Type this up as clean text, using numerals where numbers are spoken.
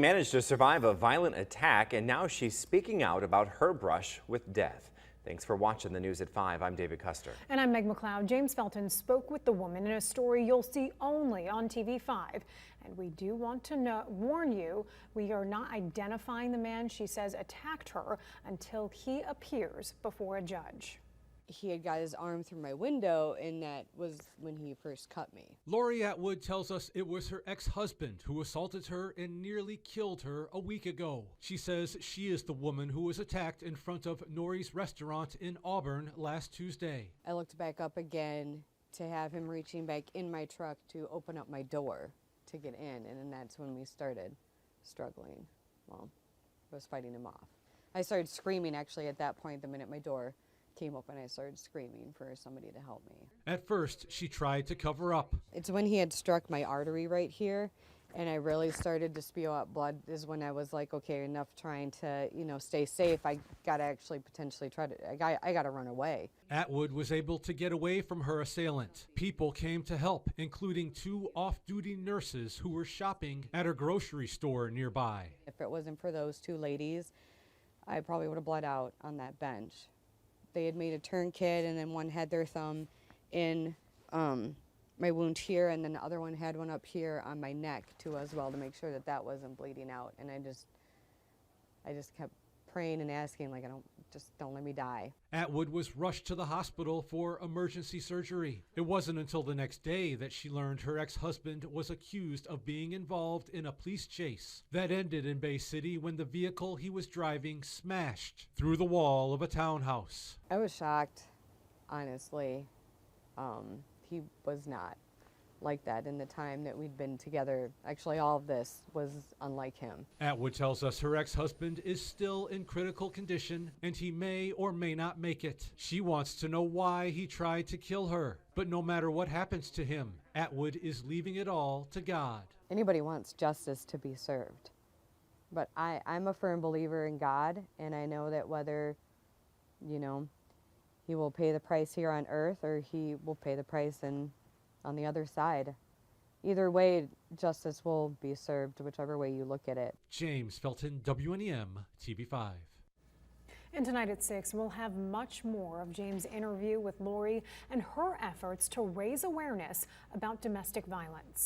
Managed to survive a violent attack, and now she's speaking out about her brush with death. Thanks for watching the news at 5. I'm David Custer. And I'm Meg McLeod. James Felton spoke with the woman in a story you'll see only on TV5. And we do want to warn you, we are not identifying the man she says attacked her until he appears before a judge. He had got his arm through my window, and that was when he first cut me. Lori Atwood tells us it was her ex-husband who assaulted her and nearly killed her a week ago. She says she is the woman who was attacked in front of Nori's restaurant in Auburn last Tuesday. I looked back up again to have him reaching back in my truck to open up my door to get in, and then that's when we started struggling. Well, I was fighting him off. I started screaming actually at that point the minute my door came open. I started screaming for somebody to help me. At first, she tried to cover up. It's when he had struck my artery right here, and I really started to spew out blood is when I was like, okay, enough trying to, stay safe. I gotta actually potentially I gotta run away. Atwood was able to get away from her assailant. People came to help, including 2 off-duty nurses who were shopping at a grocery store nearby. If it wasn't for those 2 ladies, I probably would have bled out on that bench. They had made a tourniquet, and then one had their thumb in my wound here, and then the other one had one up here on my neck too as well to make sure that that wasn't bleeding out. And I just kept praying and asking, like, don't let me die. Atwood was rushed to the hospital for emergency surgery. It wasn't until the next day that she learned her ex-husband was accused of being involved in a police chase that ended in Bay City when the vehicle he was driving smashed through the wall of a townhouse. I was shocked, honestly. He was not like that in the time that we'd been together. Actually, all of this was unlike him. Atwood tells us her ex-husband is still in critical condition and he may or may not make it. She wants to know why he tried to kill her. But no matter what happens to him, Atwood is leaving it all to God. Anybody wants justice to be served. But I'm a firm believer in God, and I know that whether, he will pay the price here on earth or he will pay the price on the other side. Either way, justice will be served, whichever way you look at it. James Felton, WNEM, TV5. And tonight at 6, we'll have much more of James' interview with Lori and her efforts to raise awareness about domestic violence.